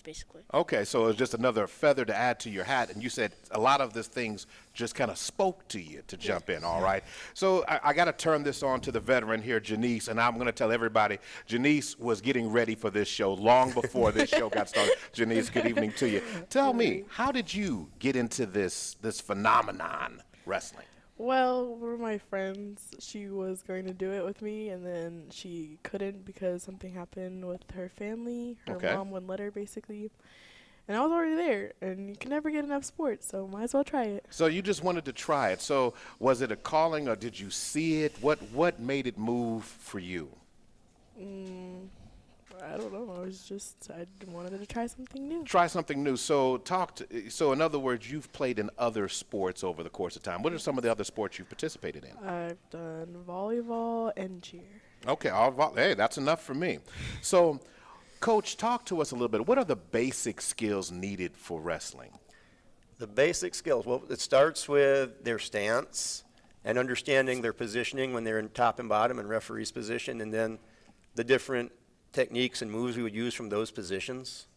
basically. Okay, so it's just another feather to add to your hat, and you said a lot of these things just kind of spoke to you to Yeah. jump in, all right? So I got to turn this on to the veteran here, Janice, and I'm going to tell everybody, Janice was getting ready for this show long before this show got started. Janice, good evening to you. Tell me, how did you get into this phenomenon, wrestling? Well, one of my friends, she was going to do it with me, and then she couldn't because something happened with her family. Her Okay. mom wouldn't let her, basically. And I was already there, and you can never get enough sports, so might as well try it. So you just wanted to try it. So was it a calling, or did you see it? What made it move for you? Mm, I don't know. I wanted to try something new. Try something new. So in other words, you've played in other sports over the course of time. What are some of the other sports you've participated in? I've done volleyball and cheer. Okay, hey, that's enough for me. So, Coach, talk to us a little bit. What are the basic skills needed for wrestling? The basic skills, well, it starts with their stance and understanding their positioning when they're in top and bottom and referee's position, and then the different techniques and moves we would use from those positions,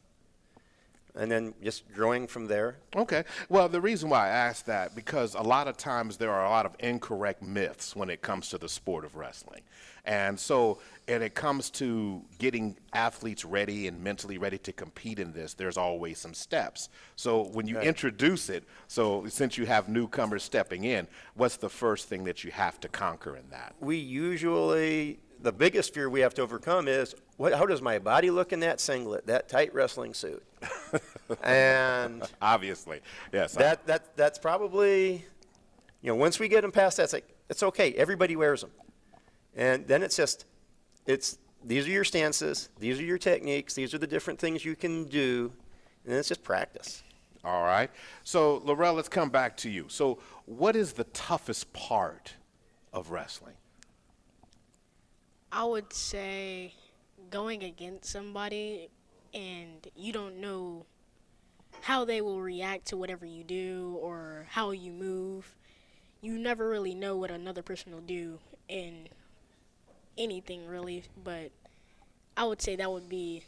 and then just growing from there. Okay. Well, the reason why I asked that, because a lot of times there are a lot of incorrect myths when it comes to the sport of wrestling. And so, and it comes to getting athletes ready and mentally ready to compete in this, there's always some steps. So when you introduce it, so since you have newcomers stepping in, what's the first thing that you have to conquer in that? We usually, the biggest fear we have to overcome is, how does my body look in that singlet, that tight wrestling suit? And obviously, yes. That's probably, once we get them past that, it's okay. Everybody wears them. And then it's these are your stances, these are your techniques, these are the different things you can do, and it's just practice. All right. So, Laurel, let's come back to you. So, what is the toughest part of wrestling? I would say going against somebody and you don't know how they will react to whatever you do or how you move. You never really know what another person will do in anything really, but I would say that would be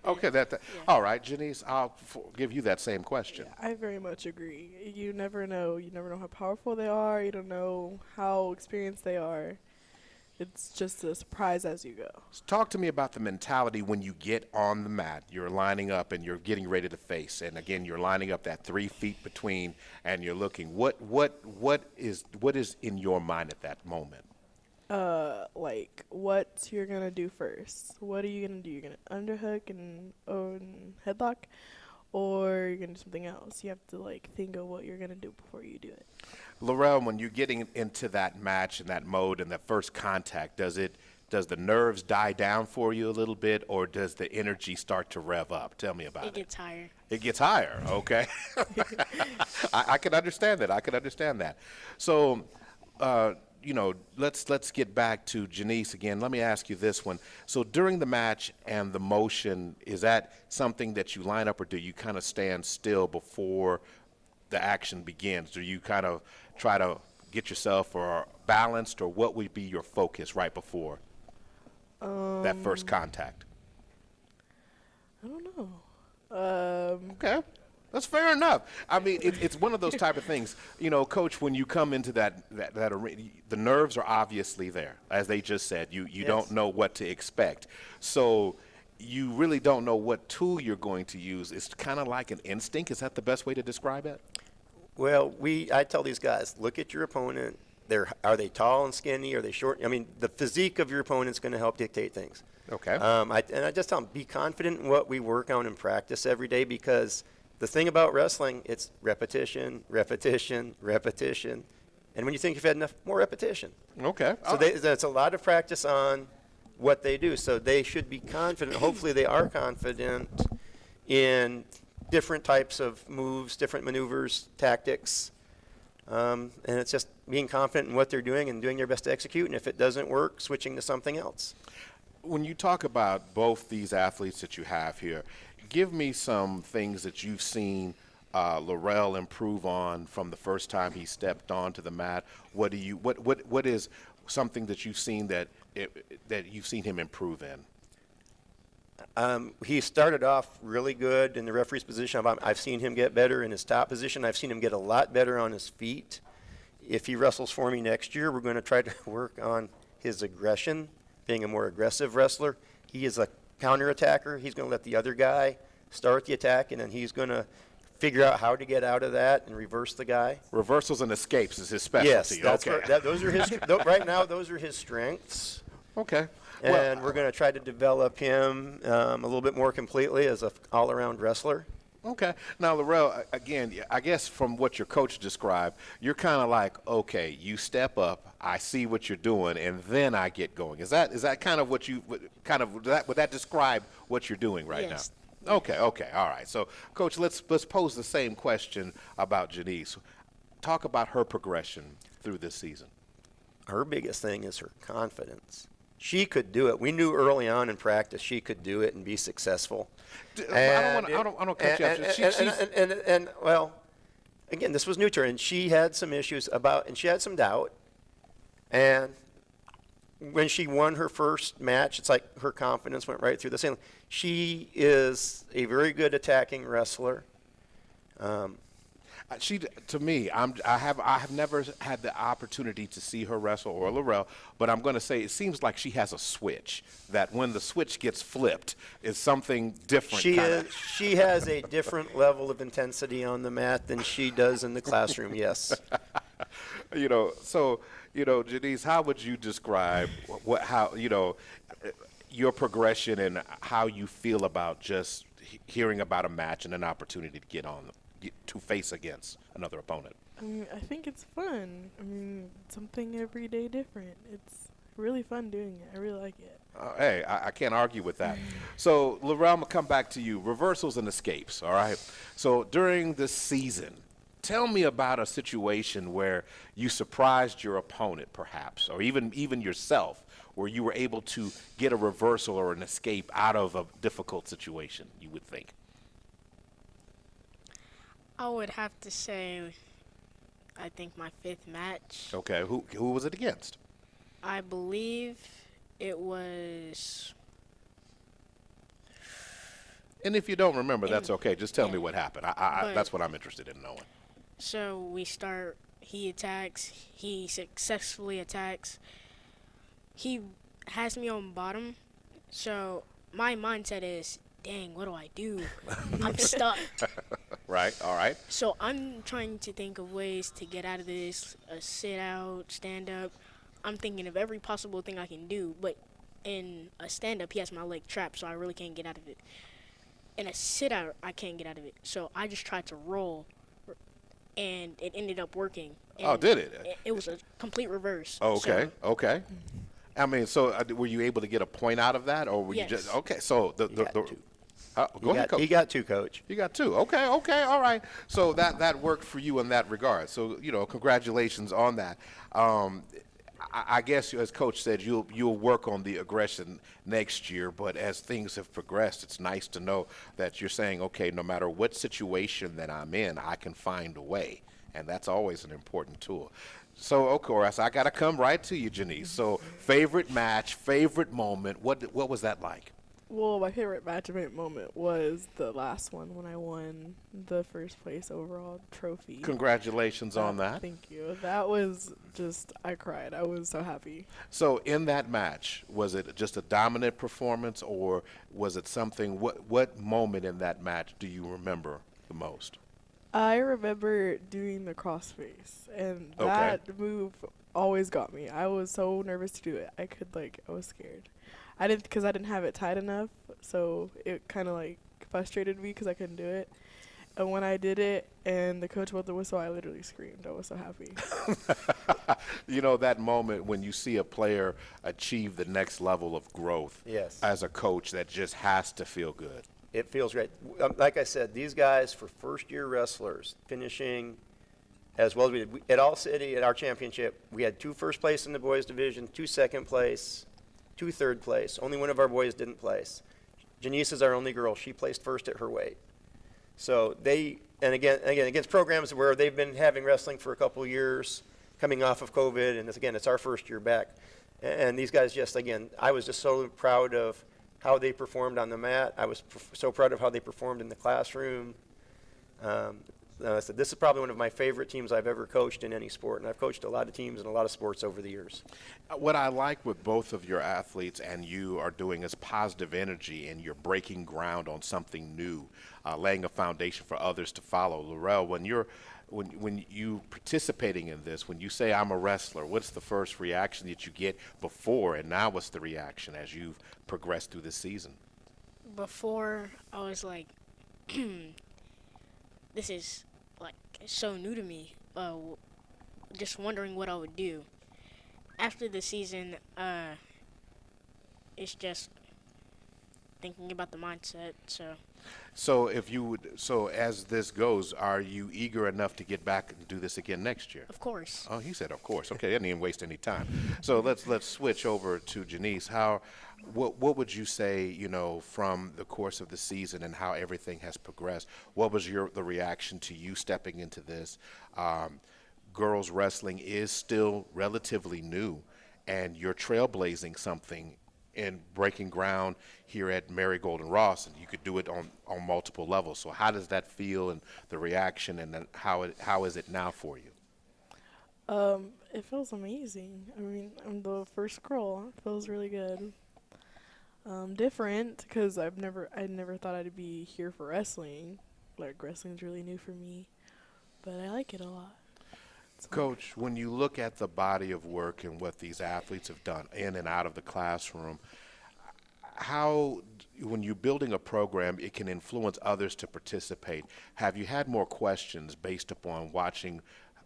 Okay, yeah. All right, Janice, I'll give you that same question. I very much agree. You never know. You never know how powerful they are. You don't know how experienced they are. It's just a surprise as you go. So talk to me about the mentality when you get on the mat. You're lining up and you're getting ready to face, and again, you're lining up that 3 feet between, and you're looking. What is in your mind at that moment? Like what you're gonna do first. What are you gonna do? You're gonna underhook and headlock, or you're gonna do something else. You have to think of what you're gonna do before you do it. Laurel, when you're getting into that match and that mode and that first contact, does the nerves die down for you a little bit, or does the energy start to rev up? Tell me about it. It gets higher. It gets higher, okay. I can understand that. I can understand that. So, let's get back to Janice again. Let me ask you this one. So during the match and the motion, is that something that you line up, or do you kind of stand still before the action begins? Do you kind of try to get yourself balanced, or what would be your focus right before that first contact? I don't know. Okay. That's fair enough. I mean, it's one of those type of things. Coach, when you come into that arena, the nerves are obviously there. As they just said, you Yes. don't know what to expect. So you really don't know what tool you're going to use. It's kind of like an instinct. Is that the best way to describe it? Well, I tell these guys, look at your opponent. Are they tall and skinny? Are they short? I mean, the physique of your opponent's going to help dictate things. Okay. I just tell them, be confident in what we work on in practice every day, because the thing about wrestling, it's repetition, repetition, repetition. And when you think you've had enough, more repetition. Okay. So that's a lot of practice on what they do. So they should be confident. Hopefully they are confident in different types of moves, different maneuvers, tactics. And it's just being confident in what they're doing and doing their best to execute. And if it doesn't work, switching to something else. When you talk about both these athletes that you have here, give me some things that you've seen Laurel improve on from the first time he stepped onto the mat. What is something that you've seen that you've seen him improve in? He started off really good in the referee's position. I've seen him get better in his top position. I've seen him get a lot better on his feet. If he wrestles for me next year, we're going to try to work on his aggression, being a more aggressive wrestler. He is a counterattacker. He's going to let the other guy start the attack, and then he's going to figure out how to get out of that and reverse the guy. Reversals and escapes is his specialty. Yes, that's okay. those are his. Right now, those are his strengths. Okay. And we're going to try to develop him a little bit more completely as an all-around wrestler. Okay. Now, Laurel, again, I guess from what your coach described, you're kind of like, okay, you step up, I see what you're doing, and then I get going. Is that kind of what you would that describe what you're doing right Yes. now? Okay. All right. So, Coach, let's pose the same question about Janice. Talk about her progression through this season. Her biggest thing is her confidence. She could do it. We knew early on in practice she could do it and be successful. I don't cut you off. And well, again, this was new to her, and she had some issues and she had some doubt. And when she won her first match, it's like her confidence went right through the ceiling. She is a very good attacking wrestler. To me, I have never had the opportunity to see her wrestle or Laurel, but I'm going to say it seems like she has a switch. That when the switch gets flipped, is something different. She has a different level of intensity on the mat than she does in the classroom. Yes. Janice, how would you describe your progression and how you feel about just hearing about a match and an opportunity to face against another opponent? I mean, I think it's fun. I mean, something every day different. It's really fun doing it. I really like it. Hey, I can't argue with that. So, Laurel, I'm going to come back to you. Reversals and escapes, all right? So, during this season, tell me about a situation where you surprised your opponent, perhaps, or even yourself, where you were able to get a reversal or an escape out of a difficult situation, you would think. I would have to say, I think my 5th match. Okay, who was it against? I believe it was. And if you don't remember, that's okay. Just tell me what happened. That's what I'm interested in knowing. So we start. He attacks. He successfully attacks. He has me on bottom. So my mindset is, dang, what do I do? I'm stuck. Right, all right. So I'm trying to think of ways to get out of this, sit out, stand up. I'm thinking of every possible thing I can do, but in a stand up, he has my leg trapped, so I really can't get out of it. In a sit out, I can't get out of it. So I just tried to roll, and it ended up working. Oh, did it? It was a complete reverse. Oh, okay, okay. I mean, so were you able to get a point out of that, or were you just okay? So go ahead, Coach. He got 2, Coach. You got 2. Okay, all right. So that worked for you in that regard. So congratulations on that. I guess, as Coach said, you'll work on the aggression next year. But as things have progressed, it's nice to know that you're saying, okay, no matter what situation that I'm in, I can find a way, and that's always an important tool. So, of course, I got to come right to you, Janice. So, favorite match, favorite moment. What was that like? Well, my favorite match event moment was the last one when I won the first place overall trophy. Congratulations on that. Thank you. That was just, I cried. I was so happy. So in that match, was it just a dominant performance, or was it something, what moment in that match do you remember the most? I remember doing the crossface, and that move always got me. I was so nervous to do it. I was scared. Because I didn't have it tight enough, so it kind of frustrated me because I couldn't do it. And when I did it and the coach blew the whistle, I literally screamed. I was so happy. That moment when you see a player achieve the next level of growth as a coach, that just has to feel good. It feels great. Like I said, these guys, for first-year wrestlers, finishing as well as we did. At All City, at our championship, we had 2 first place in the boys division, 2 second place, 2 third place. Only one of our boys didn't place. Janice is our only girl. She placed first at her weight. So and again, against programs where they've been having wrestling for a couple of years, coming off of COVID, and it's our first year back. And these guys I was just so proud of how they performed on the mat. I was so proud of how they performed in the classroom. I said, this is probably one of my favorite teams I've ever coached in any sport, and I've coached a lot of teams in a lot of sports over the years. What I like with both of your athletes and you are doing is positive energy, and you're breaking ground on something new, laying a foundation for others to follow. Laurel, when you participating in this, when you say I'm a wrestler, what's the first reaction that you get before, and now what's the reaction as you've progressed through the season? Before, I was like, this is like so new to me. Just wondering what I would do. After the season, it's just thinking about the mindset. So as this goes, are you eager enough to get back and do this again next year? Of course. Oh, he said of course. Okay, I didn't even waste any time. So let's switch over to Janice. What would you say, from the course of the season and how everything has progressed? What was the reaction to you stepping into this? Girls wrestling is still relatively new, and you're trailblazing something in breaking ground here at Marigold and Ross, and you could do it on multiple levels. So how does that feel, and the reaction, and then how is it now for you? It feels amazing. I mean, I'm the first girl. It feels really good. Different because I never thought I'd be here for wrestling. Like, wrestling's really new for me, but I like it a lot. Coach, when you look at the body of work and what these athletes have done in and out of the classroom, how, when you're building a program, it can influence others to participate. Have you had more questions based upon watching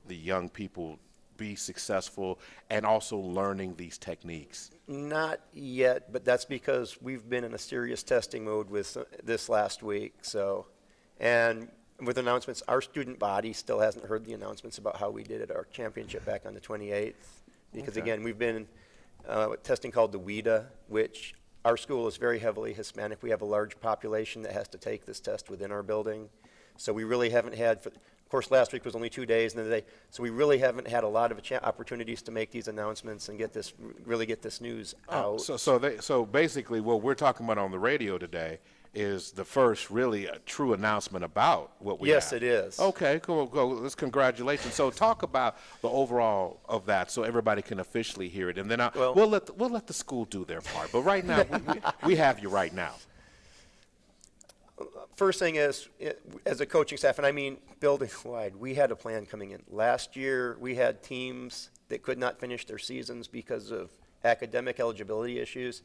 the young people be successful and also learning these techniques? Not yet, but that's because we've been in a serious testing mode with this last week. So, and with announcements, our student body still hasn't heard the announcements about how we did at our championship back on the 28th. Because again, we've been testing called the WIDA, which our school is very heavily Hispanic. We have a large population that has to take this test within our building. So we really haven't had, of course, last week was only 2 days, and then so we really haven't had a lot of opportunities to make these announcements and really get this news out. So basically, what we're talking about on the radio today is the first really true announcement about what we have. Yes, it is. Okay, cool. Let's congratulations. So talk about the overall of that, so everybody can officially hear it, and then we'll let the school do their part. But right now, we have you right now. First thing is, as a coaching staff, and I mean building-wide, we had a plan coming in. Last year, we had teams that could not finish their seasons because of academic eligibility issues.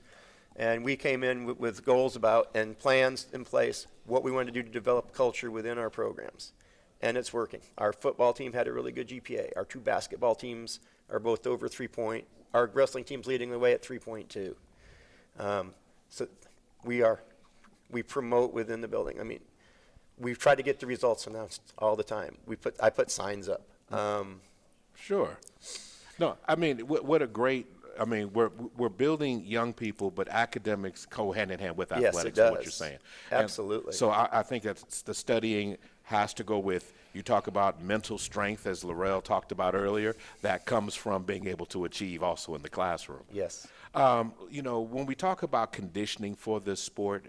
And we came in with goals about and plans in place, what we wanted to do to develop culture within our programs. And it's working. Our football team had a really good GPA. Our 2 basketball teams are both over 3 point. Our wrestling team's leading the way at 3.2. So we promote within the building. I mean, we've tried to get the results announced all the time. I put signs up. Sure. No, I mean, what a great. I mean, we're building young people, but academics go hand in hand with athletics. Yes, it does. Is what you're saying. Absolutely. And so I think that the studying has to go with. You talk about mental strength, as Laurel talked about earlier. That comes from being able to achieve also in the classroom. Yes. When we talk about conditioning for this sport,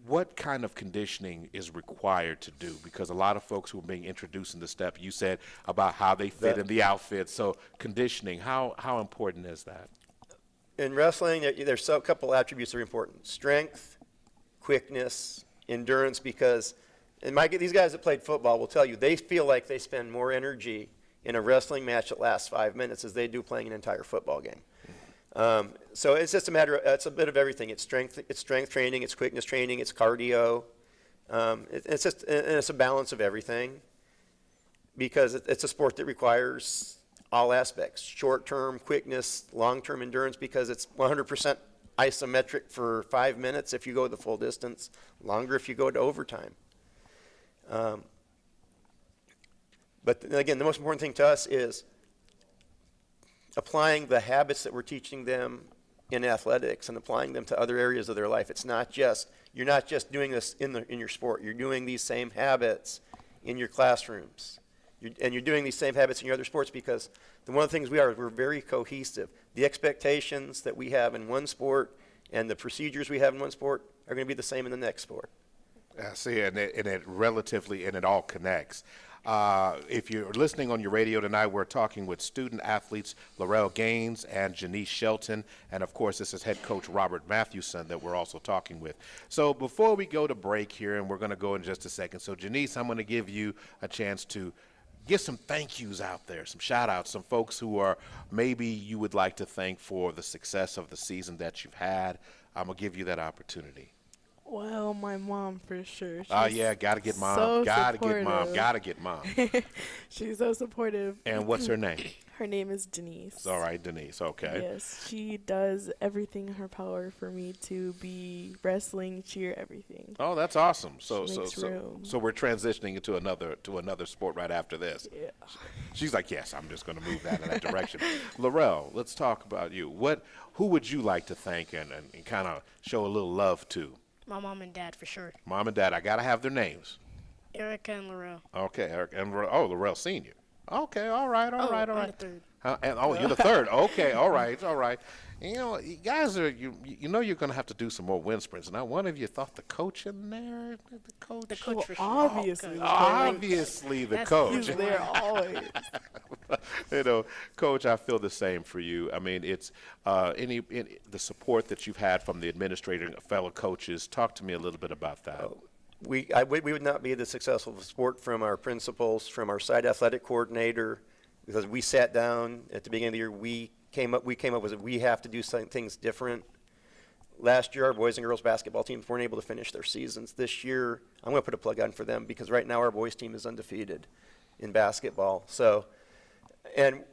what kind of conditioning is required to do? Because a lot of folks who are being introduced in the step, you said about how they fit in the outfit. So conditioning, how important is that? In wrestling, there's a couple attributes that are important. Strength, quickness, endurance, because these guys that played football will tell you they feel like they spend more energy in a wrestling match that lasts 5 minutes as they do playing an entire football game. So it's just it's a bit of everything. It's strength training, it's quickness training, it's cardio. It's a balance of everything because it's a sport that requires all aspects, short-term quickness, long-term endurance, because it's 100% isometric for 5 minutes if you go the full distance, longer if you go to overtime. But again, the most important thing to us is applying the habits that we're teaching them in athletics and applying them to other areas of their life. It's not just, you're not just doing this in your sport. You're doing these same habits in your classrooms, You're doing these same habits in your other sports because one of the things we're very cohesive. The expectations that we have in one sport and the procedures we have in one sport are going to be the same in the next sport. I see, and it all connects. If you're listening on your radio tonight, we're talking with student athletes Laurel Gaines and Janice Shelton, and of course, this is head coach Robert Mathewson that we're also talking with. So before we go to break here, and we're going to go in just a second. So Janice, I'm going to give you a chance to get some thank yous out there, some shout outs, some folks who are maybe you would like to thank for the success of the season that you've had. I'm going to give you that opportunity. Well, my mom for sure. Yeah, gotta get mom. So Gotta supportive. get mom. Gotta get mom. She's so supportive. And what's her name? Her name is Denise. All right, Denise. Okay. Yes, she does everything in her power for me to be wrestling, cheer, everything. Oh, that's awesome. So She makes room. so we're transitioning into another sport right after this. Yeah. She's like, yes, I'm just going to move that in that direction. Laurel, let's talk about you. Who would you like to thank and kind of show a little love to? My mom and dad for sure. Mom and dad, I got to have their names. Erica and Laurel. Okay, Eric and Laurel Senior. Okay, all right. I'm the third. You're the third. Okay, all right. You know, you guys are you know you're going to have to do some more wind sprints. Now, one of you thought the coach in there, the coach. The coach for sure. Obviously. Obviously, the coach. He's there always. You know, Coach, I feel the same for you. I mean, it's the support that you've had from the administrator and fellow coaches. Talk to me a little bit about that. We would not be the successful sport from our principals, from our site athletic coordinator, because we sat down at the beginning of the year. We came up with we have to do some things different. Last year, our boys and girls basketball teams weren't able to finish their seasons. This year, I'm going to put a plug on for them because right now our boys team is undefeated in basketball. So, and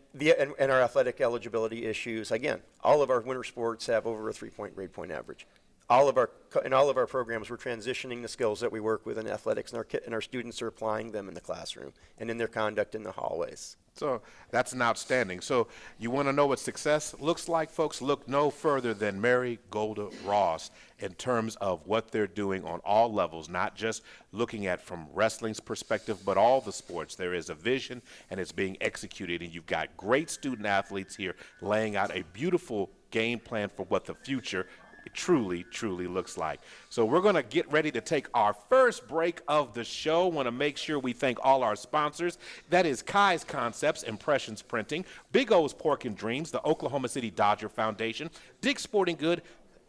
our athletic eligibility issues. Again, all of our winter sports have over a 3-point grade point average. In all of our programs, we're transitioning the skills that we work with in athletics, and our students are applying them in the classroom and in their conduct in the hallways. So that's an outstanding. So you want to know what success looks like, folks? Look no further than Mary Golda Ross in terms of what they're doing on all levels, not just looking at from wrestling's perspective, but all the sports. There is a vision, and it's being executed, and you've got great student athletes here laying out a beautiful game plan for what the future truly looks like. So we're going to get ready to take our first break of the show. Want to make sure we thank all our sponsors. That is Kai's Concepts, Impressions Printing, Big O's Pork and Dreams, the Oklahoma City Dodger Foundation, Dick's Sporting Good,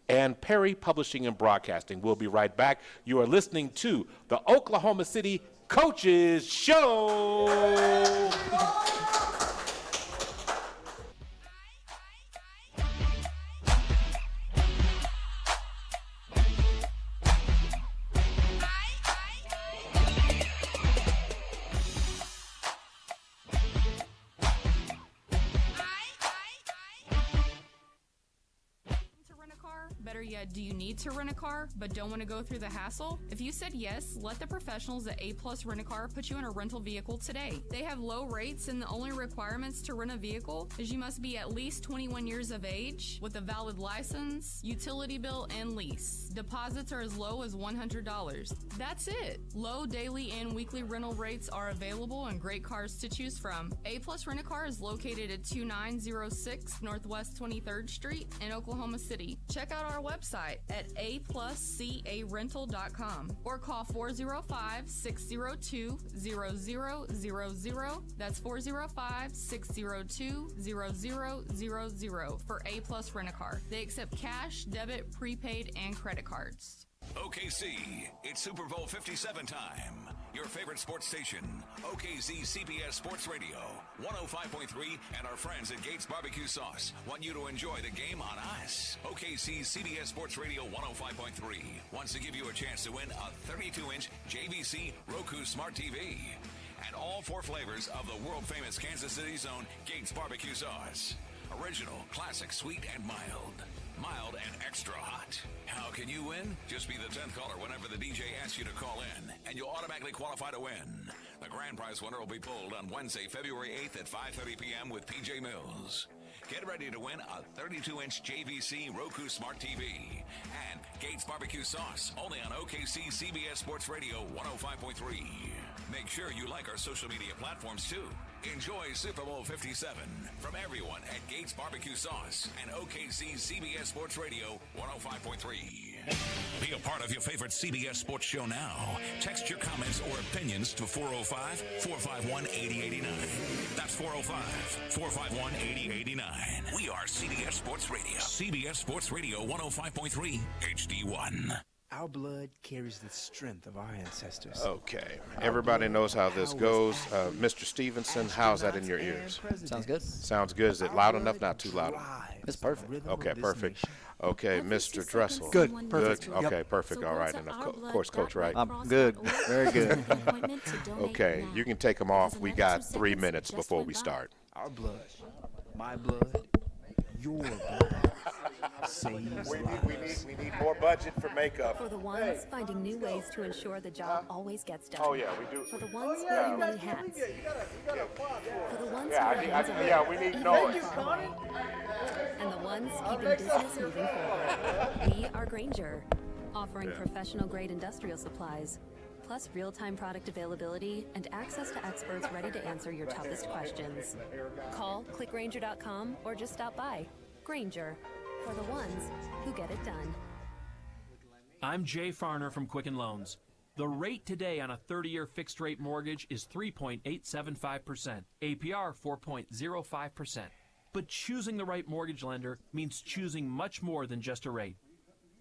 and Perry Publishing and Broadcasting. We'll be right back. You are listening to the Oklahoma City Coaches Show. Better yet, do you need to rent a car but don't want to go through the hassle? If you said yes, let the professionals at A+ Rent a Car put you in a rental vehicle today. They have low rates, and the only requirements to rent a vehicle is you must be at least 21 years of age with a valid license, utility bill, and lease. Deposits are as low as $100. That's it. Low daily and weekly rental rates are available and great cars to choose from. A+ Rent a Car is located at 2906 Northwest 23rd Street in Oklahoma City. Check out our website at apluscarental.com or call 405-602-0000. That's 405-602-0000 for A+ Rent a Car. They accept cash, debit, prepaid, and credit cards. OKC, it's Super Bowl 57 time. Your favorite sports station, OKC CBS Sports Radio, 105.3, and our friends at Gates Barbecue Sauce want you to enjoy the game on us. OKC CBS Sports Radio 105.3 wants to give you a chance to win a 32-inch JVC Roku Smart TV and all 4 flavors of the world-famous Kansas City's own Gates Barbecue Sauce. Original, classic, sweet, and mild. Mild and extra hot. How can you win? Just be the 10th caller whenever the DJ asks you to call in, and you'll automatically qualify to win. The grand prize winner will be pulled on Wednesday, February 8th at 5:30 p.m. with PJ Mills. Get ready to win a 32-inch JVC Roku Smart TV. And Gates Barbecue Sauce, only on OKC CBS Sports Radio 105.3. Make sure you like our social media platforms, too. Enjoy Super Bowl 57 from everyone at Gates Barbecue Sauce and OKC CBS Sports Radio 105.3. Be a part of your favorite CBS Sports show now. Text your comments or opinions to 405-451-8089. That's 405-451-8089. We are CBS Sports Radio. CBS Sports Radio 105.3 HD1. Our blood carries the strength of our ancestors. Okay. Everybody knows how this goes. Mr. Stevenson, how's that in your ears? Sounds good. Sounds good. Is it loud enough? Not too loud enough? It's perfect. Okay, perfect. Okay, Mr. Dressel. Good. Perfect. Yep. Okay, perfect. All right. And of course, Coach Wright. Good. Very good. Okay, you can take them off. We got 3 minutes before we start. Our blood, my blood, your blood saves lives. We need more budget for makeup. For the ones finding new ways to ensure the job always gets done. Oh, yeah, we do. For the ones wearing many hats. For the ones We need noise. And the ones keeping business moving forward. We are Grainger, offering professional-grade industrial supplies, plus real-time product availability and access to experts ready to answer your toughest questions. Call, clickgrainger.com, or just stop by. Grainger, for the ones who get it done. I'm Jay Farner from Quicken Loans. The rate today on a 30-year fixed-rate mortgage is 3.875%, APR 4.05%. But choosing the right mortgage lender means choosing much more than just a rate.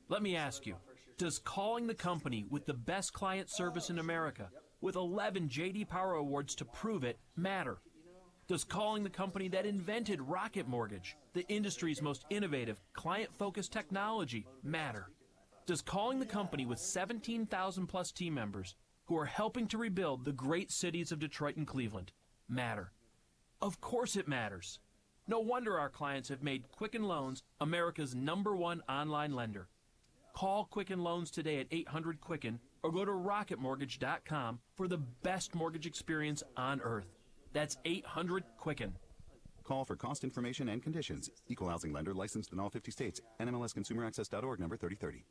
Let me ask you, does calling the company with the best client service in America, with 11 J.D. Power Awards to prove it, matter? Does calling the company that invented Rocket Mortgage, the industry's most innovative, client-focused technology, matter? Does calling the company with 17,000-plus team members who are helping to rebuild the great cities of Detroit and Cleveland matter? Of course it matters. No wonder our clients have made Quicken Loans America's #1 online lender. Call Quicken Loans today at 800-QUICKEN or go to rocketmortgage.com for the best mortgage experience on earth. That's 800-QUICKEN. Call for cost information and conditions. Equal housing lender licensed in all 50 states. NMLSConsumerAccess.org number 3030.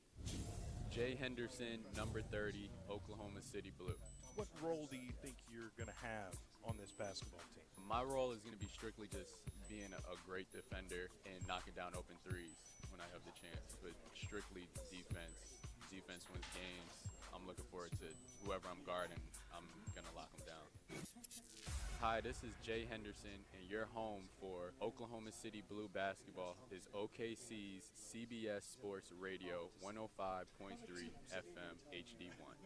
Jay Henderson, number 30, Oklahoma City Blue. What role do you think you're going to have on this basketball team? My role is going to be strictly just being a great defender and knocking down open threes when I have the chance, but strictly defense. Defense wins games. I'm looking forward to whoever I'm guarding, I'm going to lock them down. Hi, this is Jay Henderson, and your home for Oklahoma City Blue basketball is OKC's CBS Sports Radio 105.3 FM HD1.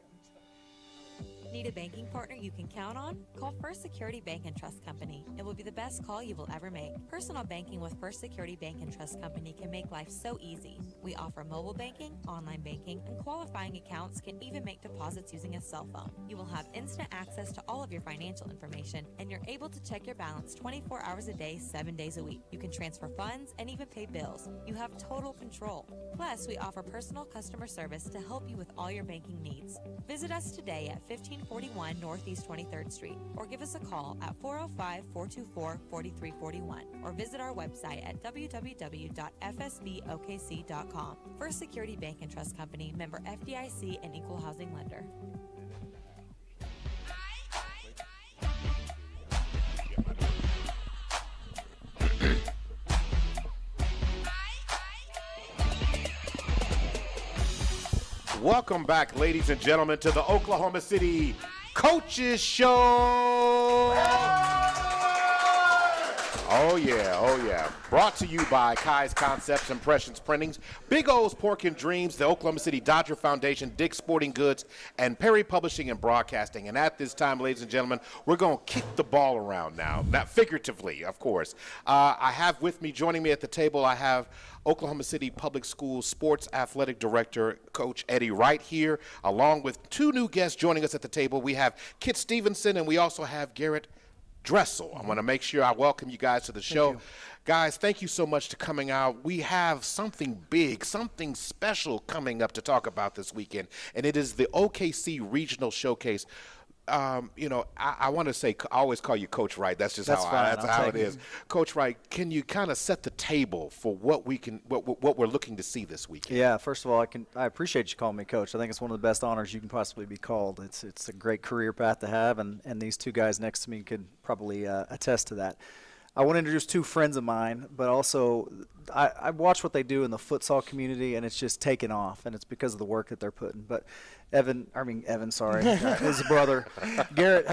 Need a banking partner you can count on? Call First Security Bank and Trust Company. It will be the best call you will ever make. Personal banking with First Security Bank and Trust Company can make life so easy. We offer mobile banking, online banking, and qualifying accounts can even make deposits using a cell phone. You will have instant access to all of your financial information, and you're able to check your balance 24 hours a day, 7 days a week. You can transfer funds and even pay bills. You have total control. Plus, we offer personal customer service to help you with all your banking needs. Visit us today at 1541 Northeast 23rd Street, or give us a call at 405-424-4341, or visit our website at www.fsbokc.com. First Security Bank and Trust Company, member FDIC and equal housing lender. Welcome back, ladies and gentlemen, to the Oklahoma City Coaches Show. Oh, yeah. Brought to you by Kai's Concepts, Impressions Printings, Big O's Pork and Dreams, the Oklahoma City Dodger Foundation, Dick's Sporting Goods, and Perry Publishing and Broadcasting. And at this time, ladies and gentlemen, we're going to kick the ball around now. Not figuratively, of course. I have with me, joining me at the table, I have Oklahoma City Public Schools Sports Athletic Director, Coach Eddie Wright here, along with two new guests joining us at the table. We have Kit Stevenson, and we also have Garrett Dressel. I want to make sure I welcome you guys to the show. Guys, thank you so much for coming out. We have something big, something special coming up to talk about this weekend, and it is the OKC Regional Showcase. I want to say, I always call you Coach Wright. That's just That's how fine. that's I'll how take it is. Coach Wright, can you kind of set the table for what we're looking to see this weekend? Yeah, first of all, I appreciate you calling me coach. I think it's one of the best honors you can possibly be called. It's a great career path to have, and these two guys next to me could probably attest to that. I want to introduce two friends of mine, but also I watch what they do in the futsal community, and it's just taken off, and it's because of the work that they're putting. But Evan, his brother, Garrett,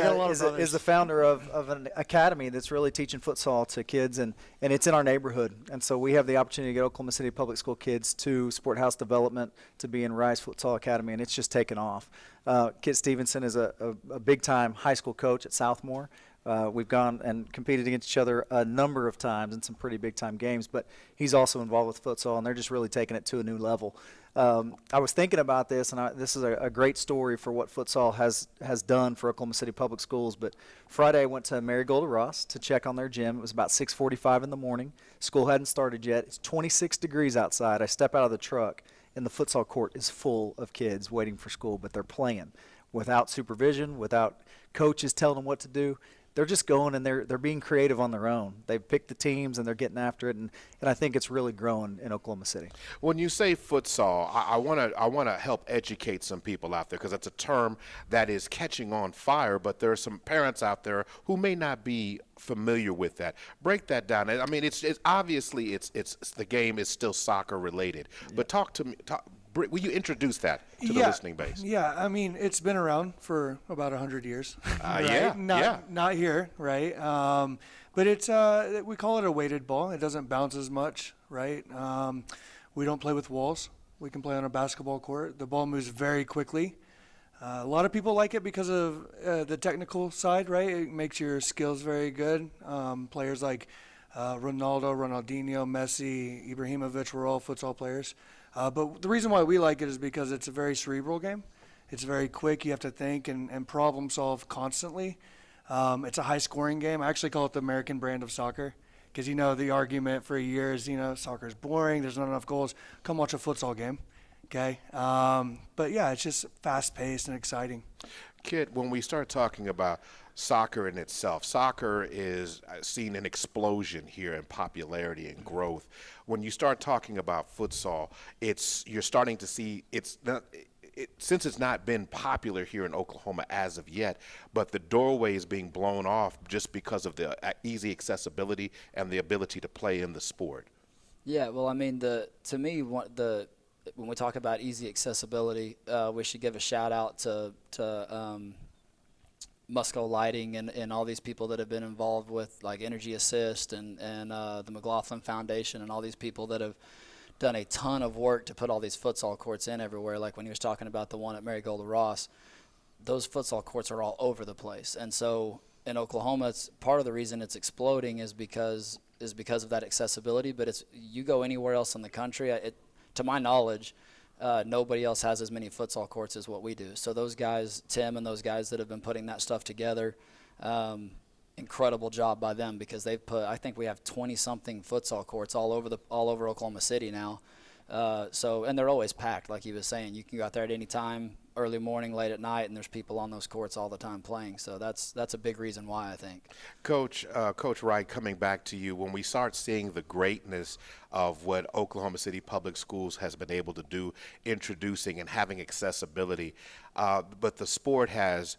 is the founder of an academy that's really teaching futsal to kids, and it's in our neighborhood. And so we have the opportunity to get Oklahoma City Public School kids to Sport House Development to be in Rise Futsal Academy, and it's just taken off. Kit Stevenson is a big-time high school coach at Southmore. We've gone and competed against each other a number of times in some pretty big-time games, but he's also involved with futsal, and they're just really taking it to a new level. I was thinking about this, and this is a great story for what futsal has done for Oklahoma City Public Schools. But Friday I went to Mary Golda Ross to check on their gym. It was about 6:45 in the morning. School hadn't started yet. It's 26 degrees outside. I step out of the truck, and the futsal court is full of kids waiting for school, but they're playing without supervision, without coaches telling them what to do. They're just going, and they're being creative on their own. They've picked the teams, and they're getting after it, and I think it's really growing in Oklahoma City. When you say futsal, I want to help educate some people out there, because it's a term that is catching on fire, but there are some parents out there who may not be familiar with that. Break that down. I mean, it's obviously the game is still soccer related, but talk to me. Will you introduce that to the listening base? Yeah, I mean, it's been around for about 100 years. Right? Yeah. Not here, right? But it's we call it a weighted ball. It doesn't bounce as much, right? We don't play with walls. We can play on a basketball court. The ball moves very quickly. A lot of people like it because of the technical side, right? It makes your skills very good. Players like Ronaldo, Ronaldinho, Messi, Ibrahimovic were all futsal players. But the reason why we like it is because it's a very cerebral game. It's very quick. You have to think and problem solve constantly. It's a high-scoring game. I actually call it the American brand of soccer because, the argument for years, soccer's boring. There's not enough goals. Come watch a futsal game, okay? But, yeah, it's just fast-paced and exciting. Kit, when we start talking about soccer in itself, soccer is seen an explosion here in popularity and growth. When you start talking about futsal, you're starting to see since it's not been popular here in Oklahoma as of yet, but the doorway is being blown off just because of the easy accessibility and the ability to play in the sport. Yeah, well, I mean, to me, when we talk about easy accessibility, we should give a shout out to Musco Lighting and all these people that have been involved with like Energy Assist and the McLaughlin Foundation and all these people that have done a ton of work to put all these futsal courts in everywhere. Like when he was talking about the one at Mary Golda Ross, those futsal courts are all over the place. And so in Oklahoma, it's part of the reason it's exploding is because of that accessibility. But you go anywhere else in the country, to my knowledge, nobody else has as many futsal courts as what we do. So those guys, Tim and those guys that have been putting that stuff together, incredible job by them because they've put, I think we have 20-something futsal courts all over Oklahoma City now. And they're always packed, like he was saying. You can go out there at any time, early morning, late at night, and there's people on those courts all the time playing. So that's a big reason why, I think. Coach Wright, coming back to you, when we start seeing the greatness of what Oklahoma City Public Schools has been able to do, introducing and having accessibility, but the sport has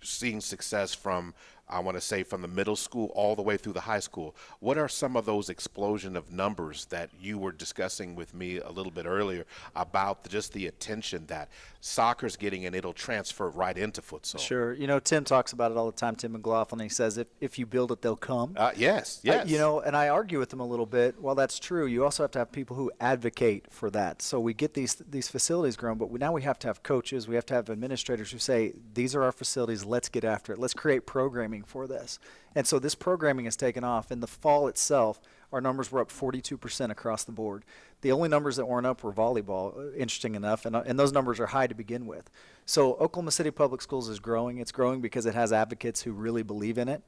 seen success from the middle school all the way through the high school. What are some of those explosion of numbers that you were discussing with me a little bit earlier about just the attention that soccer's getting and it'll transfer right into futsal? Sure. Tim talks about it all the time, Tim McLaughlin. He says if you build it, they'll come. Yes. And I argue with him a little bit. Well, that's true. You also have to have people who advocate for that. So we get these facilities grown, but now we have to have coaches. We have to have administrators who say, these are our facilities. Let's get after it. Let's create programming for this. And so this programming has taken off. In the fall itself, our numbers were up 42% across the board. The only numbers that weren't up were volleyball, interesting enough, and those numbers are high to begin with. So Oklahoma City Public Schools is growing. It's growing because it has advocates who really believe in it.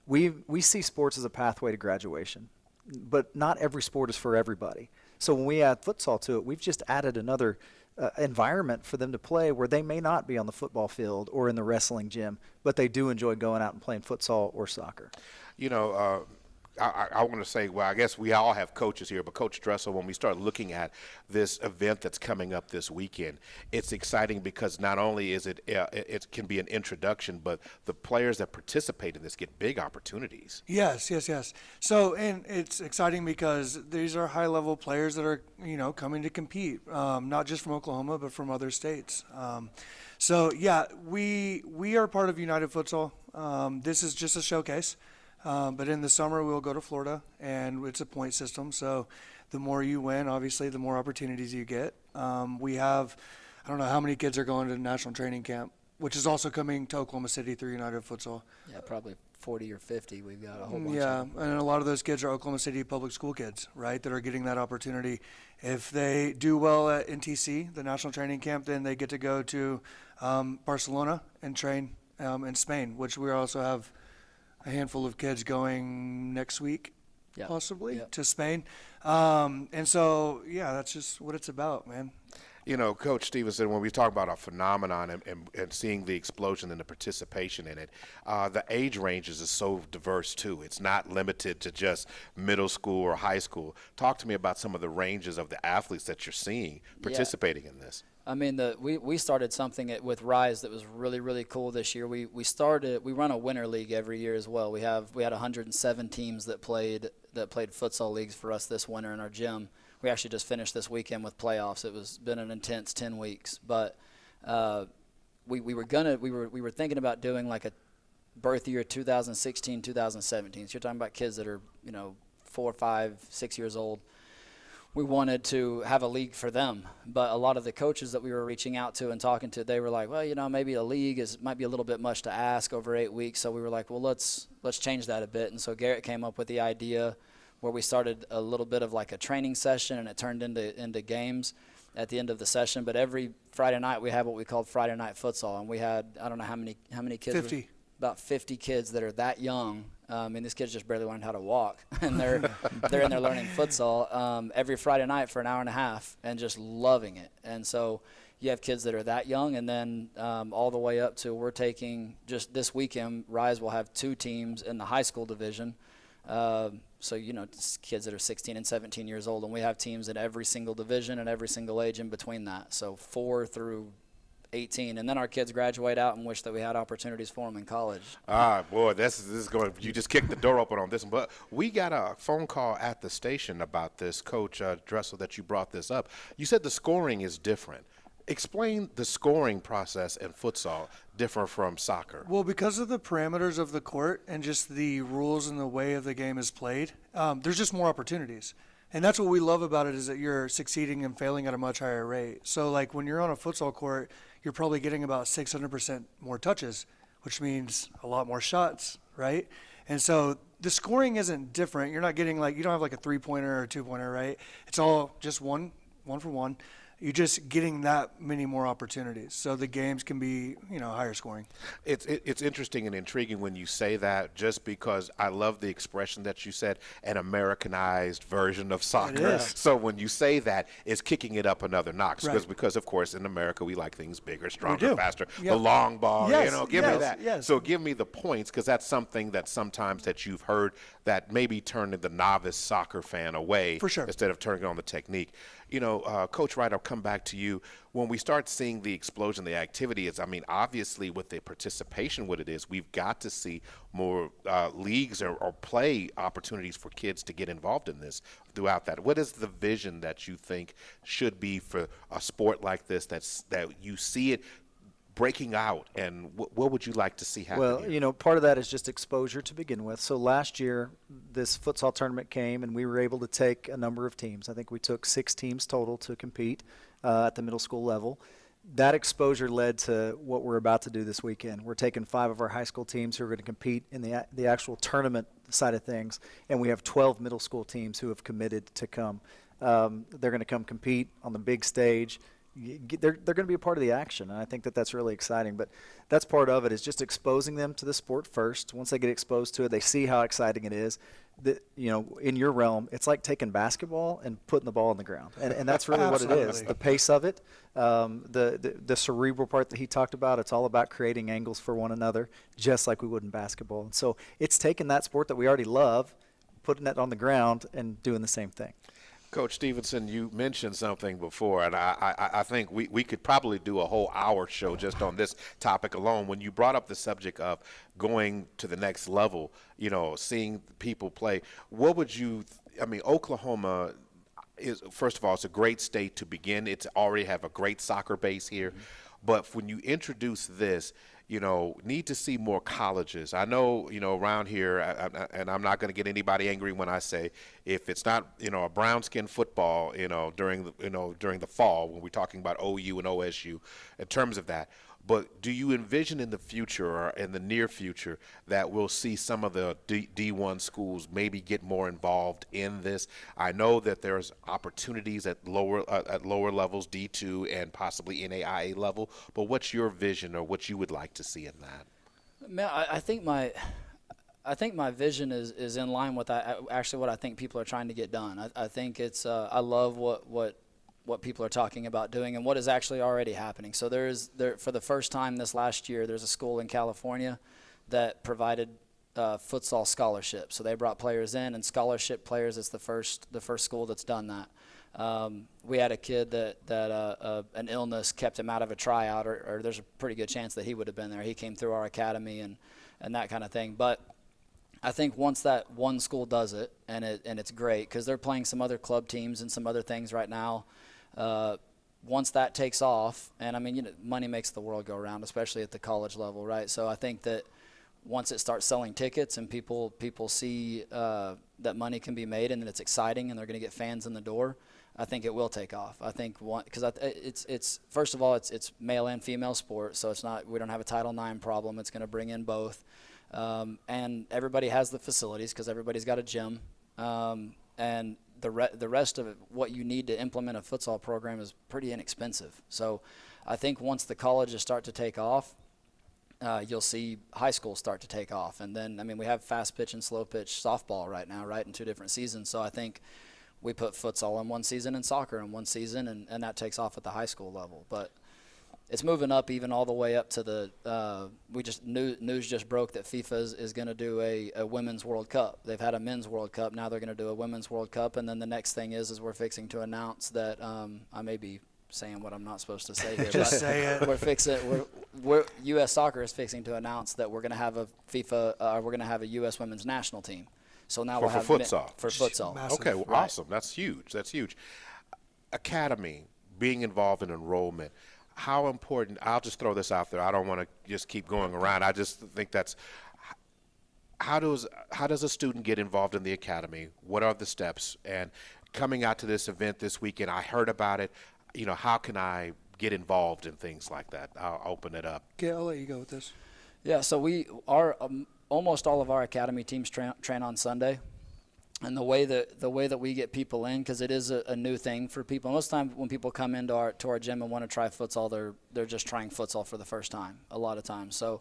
We see sports as a pathway to graduation, but not every sport is for everybody. So when we add futsal to it, we've just added another environment for them to play where they may not be on the football field or in the wrestling gym, but they do enjoy going out and playing futsal or soccer. I want to say, well, I guess we all have coaches here, but Coach Dressel, when we start looking at this event that's coming up this weekend, it's exciting because not only is it can be an introduction, but the players that participate in this get big opportunities. Yes. So, and it's exciting because these are high-level players that are, coming to compete, not just from Oklahoma, but from other states. So, yeah, we are part of United Futsal. This is just a showcase. But in the summer, we'll go to Florida, and it's a point system. So the more you win, obviously, the more opportunities you get. We have, I don't know how many kids are going to national training camp, which is also coming to Oklahoma City through United Futsal. Yeah, probably 40 or 50. We've got a whole bunch. Yeah, and a lot of those kids are Oklahoma City public school kids, right, that are getting that opportunity. If they do well at NTC, the national training camp, then they get to go to Barcelona and train in Spain, which we also have a handful of kids going next week, possibly, to Spain. And so, yeah, that's just what it's about, man. Coach Stevenson, when we talk about a phenomenon and seeing the explosion and the participation in it, the age ranges is so diverse, too. It's not limited to just middle school or high school. Talk to me about some of the ranges of the athletes that you're seeing participating in this. I mean, we started something with Rise that was really, really cool this year. We run a winter league every year as well. We had 107 teams that played futsal leagues for us this winter in our gym. We actually just finished this weekend with playoffs. It was been an intense 10 weeks, but we were thinking about doing like a birth year 2016, 2017. So you're talking about kids that are 4, 5, 6 years old. We wanted to have a league for them, but a lot of the coaches that we were reaching out to and talking to, they were like, well, maybe a league might be a little bit much to ask over 8 weeks. So we were like, well, let's change that a bit. And so Garrett came up with the idea where we started a little bit of like a training session, and it turned into games at the end of the session. But every Friday night we have what we called Friday Night Futsal, and we had, I don't know how many kids. 50. About 50 kids that are that young. These kids just barely learned how to walk, and they're in there learning futsal every Friday night for an hour and a half and just loving it. And so you have kids that are that young, and then all the way up to we're taking just this weekend, Rise will have 2 teams in the high school division. So, kids that are 16 and 17 years old, and we have teams in every single division and every single age in between that. So 4 through 18, and then our kids graduate out and wish that we had opportunities for them in college. Boy, this is going. You just kicked the door open on this one. But we got a phone call at the station about this, Coach Dressel, that you brought this up. You said the scoring is different. Explain the scoring process in futsal different from soccer. Well, because of the parameters of the court and just the rules and the way of the game is played, there's just more opportunities. And that's what we love about it, is that you're succeeding and failing at a much higher rate. So, like, when you're on a futsal court, you're probably getting about 600% more touches, which means a lot more shots, right? And so the scoring isn't different. You're not getting, you don't have, a 3-pointer or a 2-pointer, right? It's all just one for one. You're just getting that many more opportunities. So the games can be, higher scoring. It's interesting and intriguing when you say that, just because I love the expression that you said, an Americanized version of soccer. So when you say that, it's kicking it up another notch. Right. Because, of course, in America, we like things bigger, stronger, do. faster. Yep. The long ball, give me that. Yes. So give me the points, because that's something that sometimes that you've heard that maybe turning the novice soccer fan away. For sure. Instead of turning on the technique. Coach Wright, I'll come back to you. When we start seeing the explosion, the activity is, obviously with the participation, what it is, we've got to see more leagues or play opportunities for kids to get involved in this throughout that. What is the vision that you think should be for a sport like this, that you see it breaking out, and what would you like to see happen? Well, part of that is just exposure to begin with. So last year, this futsal tournament came, and we were able to take a number of teams. I think we took 6 teams total to compete at the middle school level. That exposure led to what we're about to do this weekend. We're taking 5 of our high school teams who are going to compete in the actual tournament side of things, and we have 12 middle school teams who have committed to come. They're going to come compete on the big stage they're going to be a part of the action, and I think that that's really exciting. But that's part of it, is just exposing them to the sport first. Once they get exposed to it, they see how exciting it is. In your realm, it's like taking basketball and putting the ball on the ground, and that's really what it is. The pace of it, the cerebral part that he talked about. It's all about creating angles for one another, just like we would in basketball. And so it's taking that sport that we already love, putting it on the ground, and doing the same thing. Coach Stevenson, you mentioned something before, and I think we could probably do a whole hour show just on this topic alone. When you brought up the subject of going to the next level, seeing people play, what would you Oklahoma is, first of all, it's a great state to begin. It's already have a great soccer base here. Mm-hmm. But when you introduce this, need to see more colleges. I know, around here, and I'm not going to get anybody angry when I say, if it's not, a brown skin football, during the fall when we're talking about OU and OSU, in terms of that. But do you envision in the future, or in the near future, that we'll see some of the D1 schools maybe get more involved in this? I know that there's opportunities at lower levels, D2 and possibly NAIA level. But what's your vision, or what you would like to see in that? Man, I think my vision is in line with actually what I think people are trying to get done. I think it's I love what people are talking about doing and what is actually already happening. So for the first time this last year, there's a school in California that provided futsal scholarships. So they brought players in, and scholarship players is the first school that's done that. We had a kid that an illness kept him out of a tryout, or there's a pretty good chance that he would have been there. He came through our academy and that kind of thing. But I think once that one school does it, and it's great, because they're playing some other club teams and some other things right now. Once that takes off, and money makes the world go round, especially at the college level, right? So I think that once it starts selling tickets and people see that money can be made and that it's exciting and they're going to get fans in the door, I think it will take off. I think because it's first of all it's male and female sport, so we don't have a Title IX problem. It's going to bring in both, and everybody has the facilities because everybody's got a gym, and the rest of it, what you need to implement a futsal program is pretty inexpensive. So I think once the colleges start to take off, you'll see high schools start to take off. And then, we have fast pitch and slow pitch softball right now, right, in 2 different seasons. So I think we put futsal in one season and soccer in one season, and that takes off at the high school level. But it's moving up even all the way up to the news just broke that FIFA is going to do a Women's World Cup. They've had a Men's World Cup. Now they're going to do a Women's World Cup. And then the next thing is we're fixing to announce that I may be saying what I'm not supposed to say here. Just say it. We're U.S. Soccer is fixing to announce that we're going to have a we're going to have a U.S. Women's National Team. So now we'll have futsal. For futsal. Massive. Okay, well, Right. Awesome. That's huge. Academy, being involved in enrollment. How important, I'll just throw this out there. I don't want to just keep going around. I just think how does a student get involved in the academy? What are the steps? And coming out to this event this weekend, I heard about it. How can I get involved in things like that? I'll open it up. Okay, I'll let you go with this. Yeah, so almost all of our academy teams train on Sunday. And the way that we get people in, because it is a new thing for people. Most of the time when people come into our gym and want to try futsal, they're just trying futsal for the first time a lot of times. So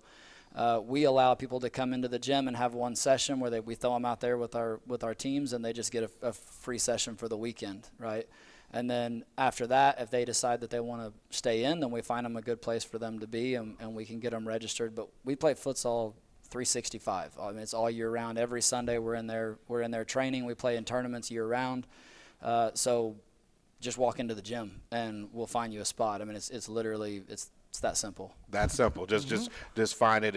we allow people to come into the gym and have one session where we throw them out there with our teams, and they just get a free session for the weekend, right? And then after that, if they decide that they want to stay in, then we find them a good place for them to be, and we can get them registered. But we play futsal 365. It's all year round. Every Sunday we're in there training. We play in tournaments year round. So just walk into the gym and we'll find you a spot. It's literally it's that simple. That simple. Just find it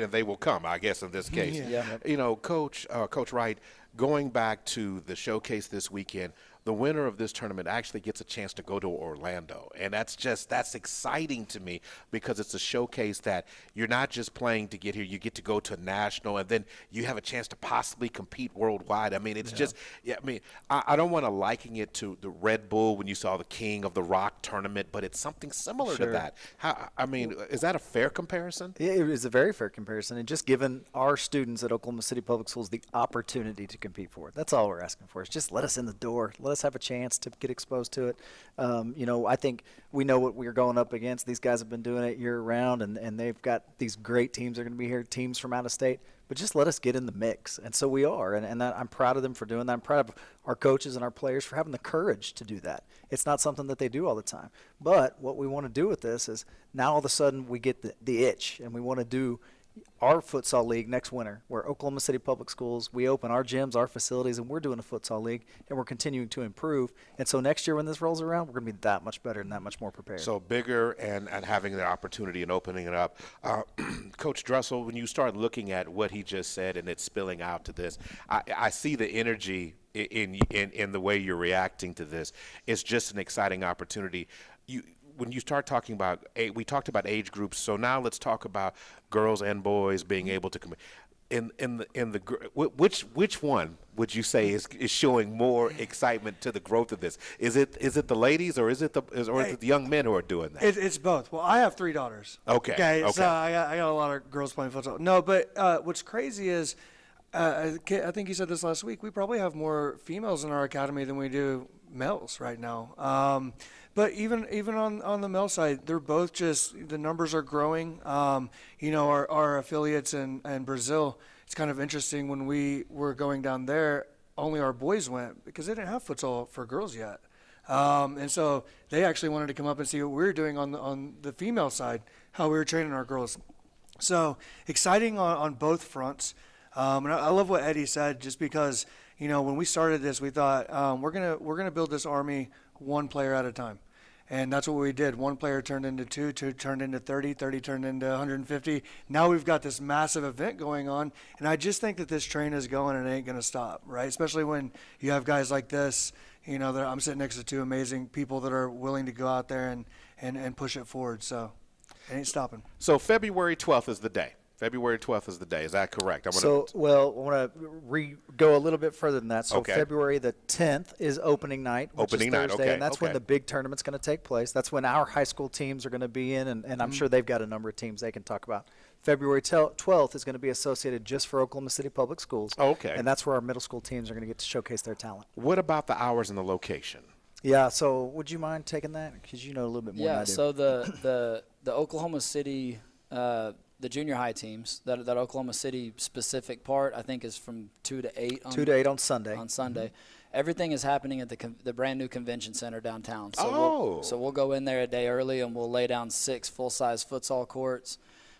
and they will come, I guess, in this case. Yeah. Coach Wright, going back to the showcase this weekend, the winner of this tournament actually gets a chance to go to Orlando. And that's exciting to me, because it's a showcase that you're not just playing to get here. You get to go to a national, and then you have a chance to possibly compete worldwide. I don't want to liken it to the Red Bull when you saw the King of the Rock tournament, but it's something similar to that. Is that a fair comparison? Yeah, it is a very fair comparison, and just giving our students at Oklahoma City Public Schools the opportunity to compete for it. That's all we're asking for, is just let us in the door. Let us have a chance to get exposed to it. I think we know what we're going up against. These guys have been doing it year round, and they've got these great teams that are going to be here, teams from out of state. But just let us get in the mix. And so we are. And I'm proud of them for doing that. I'm proud of our coaches and our players for having the courage to do that. It's not something that they do all the time. But what we want to do with this is now all of a sudden we get the itch, and we want to do our futsal league next winter, where Oklahoma City Public Schools, we open our gyms, our facilities, and we're doing a futsal league, and we're continuing to improve. And so next year when this rolls around, we're going to be that much better and that much more prepared. So bigger and having the opportunity and opening it up. Coach Dressel, when you start looking at what he just said and it's spilling out to this, I see the energy in the way you're reacting to this. It's just an exciting opportunity. When you start talking about, we talked about age groups, so now let's talk about girls and boys being able to come which one would you say is showing more excitement to the growth of this? Is it the ladies, or is it the young men who are doing that? It's both. Well, I have 3 daughters. Okay. So I got a lot of girls playing futsal. No, but what's crazy is I think you said this last week. We probably have more females in our academy than we do males right now. But even on the male side, they're both just, the numbers are growing. Our affiliates in Brazil, it's kind of interesting. When we were going down there, only our boys went because they didn't have futsal for girls yet. And so they actually wanted to come up and see what we were doing on the female side, how we were training our girls. So exciting on both fronts. And I love what Eddie said, just because, when we started this, we thought we're gonna build this army one player at a time. And that's what we did. One player turned into 2 turned into 30 turned into 150. Now we've got this massive event going on, and I just think that this train is going and it ain't going to stop, right? Especially when you have guys like this, that I'm sitting next to 2 amazing people that are willing to go out there and push it forward. So it ain't stopping. So February 12th is the day. February 12th is the day. Is that correct? I want to go a little bit further than that. So okay. February the 10th is opening night, which is Thursday, okay. And that's when the big tournament's going to take place. That's when our high school teams are going to be in, and I'm sure they've got a number of teams they can talk about. February 12th is going to be associated just for Oklahoma City Public Schools. Okay. And that's where our middle school teams are going to get to showcase their talent. What about the hours and the location? Yeah, so would you mind taking that? Because you know a little bit more than I do. So the Oklahoma City the junior high teams, that Oklahoma City specific part, I think is from 2 to 8. 2 to 8 on Sunday. On Sunday. Everything is happening at the brand new convention center downtown. So we'll go in there a day early, and we'll lay down 6 full-size futsal courts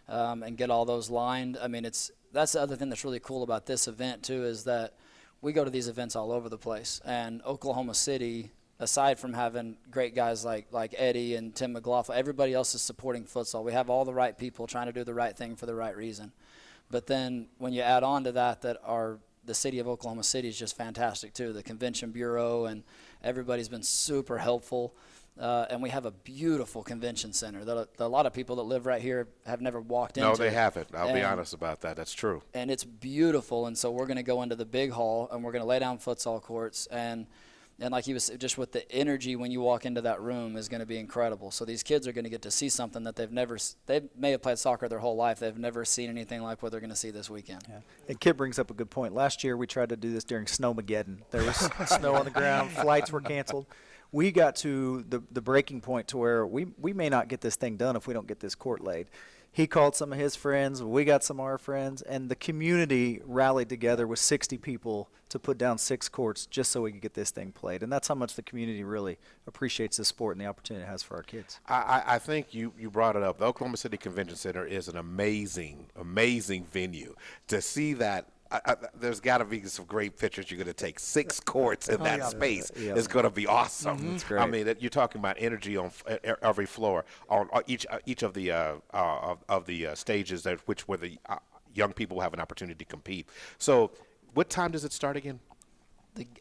and get all those lined. I mean, that's the other thing that's really cool about this event, too, is that we go to these events all over the place. And Oklahoma City, aside from having great guys like Eddie and Tim McLaughlin, everybody else is supporting futsal. We have all the right people trying to do the right thing for the right reason. But then when you add on to that the city of Oklahoma City is just fantastic too. The convention bureau and everybody's been super helpful. And we have a beautiful convention center that a lot of people that live right here have never walked into. No, they haven't. I'll be honest about that. That's true. And it's beautiful. And so we're going to go into the big hall, and we're going to lay down futsal courts. And like he was, just with the energy when you walk into that room is going to be incredible. So these kids are going to get to see something that they may have played soccer their whole life. They've never seen anything like what they're going to see this weekend. Yeah. And Kid brings up a good point. Last year we tried to do this during Snowmageddon. There was snow on the ground. Flights were canceled. We got to the breaking point to where we may not get this thing done if we don't get this court laid. He called some of his friends. We got some of our friends. And the community rallied together with 60 people to put down 6 courts just so we could get this thing played. And that's how much the community really appreciates this sport and the opportunity it has for our kids. I think you brought it up. The Oklahoma City Convention Center is an amazing venue. To see that, there's got to be some great pictures you're going to take. 6 courts in that space is going to be awesome. Mm-hmm. That's great. I mean, you're talking about energy on every floor, on each of the stages where the young people have an opportunity to compete. So, what time does it start again?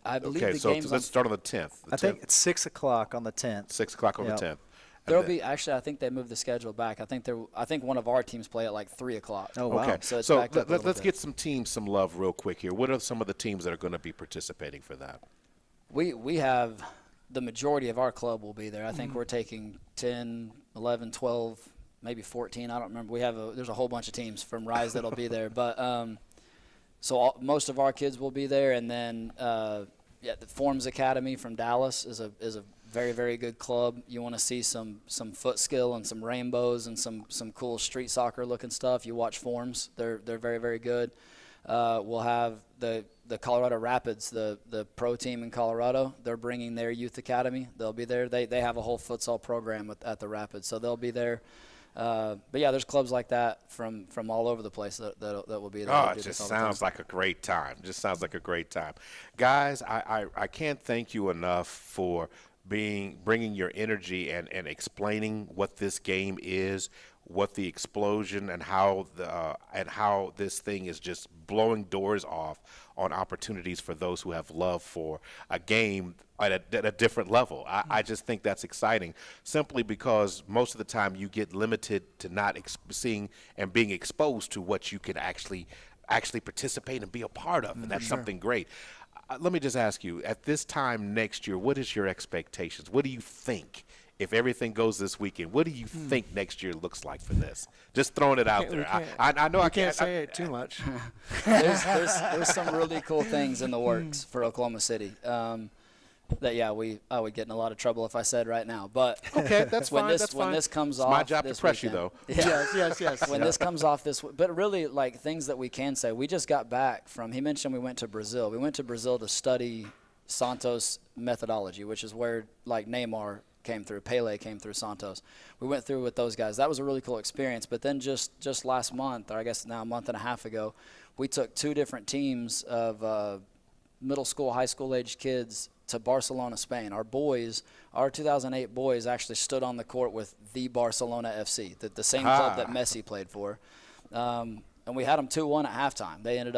I believe the so game's let's start on the 10th. I think it's 6 o'clock on the 10th. 6 o'clock on the 10th. There'll be actually. I think they moved the schedule back. I think one of our teams play at like 3 o'clock. Oh wow! Okay, so it's so backed up let's get some teams some love real quick here. What are some of the teams that are going to be participating for that? We have the majority of our club will be there. I think we're taking 10, 11, 12, maybe 14. I don't remember. There's a whole bunch of teams from Rise that'll be there. But most of our kids will be there, and then the Forms Academy from Dallas is a very, very good club. You want to see some foot skill and some rainbows and some cool street soccer looking stuff, you watch Forms. They're very, very good. We'll have the Colorado Rapids, the pro team in Colorado. They're bringing their youth academy. They'll be there. They have a whole futsal program at the Rapids, so they'll be there. But yeah, there's clubs like that from all over the place that will be there. Oh, it just sounds like a great time. Just sounds like a great time. Guys, I can't thank you enough for bringing your energy and explaining what this game is, what the explosion and how this thing is just blowing doors off on opportunities for those who have love for a game at a different level. I just think that's exciting, simply because most of the time you get limited to not seeing and being exposed to what you can actually participate and be a part of, and that's something great. Let me just ask you, at this time next year, what is your expectations? What do you think, if everything goes this weekend, what do you think next year looks like for this? Just throwing it out there. I know I can't say it too much. There's some really cool things in the works for Oklahoma City. I would get in a lot of trouble if I said right now. But okay, that's when fine. This, when this comes it's off, my job this to press weekend, you though. Yes. When this comes off but really, like, things that we can say. We just got back from. He mentioned we went to Brazil. We went to Brazil to study Santos methodology, which is where like Neymar came through, Pele came through Santos. We went through with those guys. That was a really cool experience. But then just last month, or I guess now a month and a half ago, we took 2 different teams of middle school, high school age kids to Barcelona, Spain. Our 2008 boys actually stood on the court with the Barcelona FC, the same club that Messi played for. And we had them 2-1 at halftime. They ended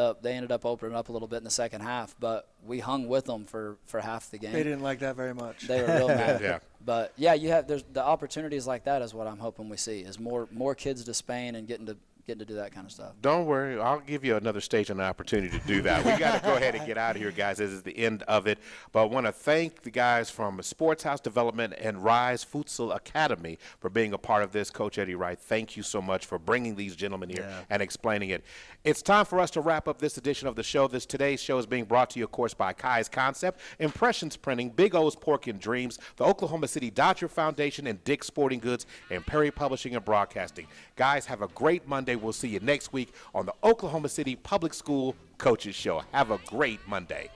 up opening up a little bit in the second half, but we hung with them for half the game. They didn't like that very much. They were real mad. Yeah. But yeah, there's the opportunities like that is what I'm hoping we see, is more kids to Spain and getting to do that kind of stuff. Don't worry, I'll give you another stage and an opportunity to do that. We got to go ahead and get out of here, guys. This is the end of it. But I want to thank the guys from Sports House Development and Rise Futsal Academy for being a part of this. Coach Eddie Wright, thank you so much for bringing these gentlemen here and explaining it. It's time for us to wrap up this edition of the show. Today's show is being brought to you, of course, by Kai's Concept, Impressions Printing, Big O's Pork and Dreams, the Oklahoma City Dodger Foundation, and Dick's Sporting Goods, and Perry Publishing and Broadcasting. Guys, have a great Monday. We'll see you next week on the Oklahoma City Public School Coaches Show. Have a great Monday.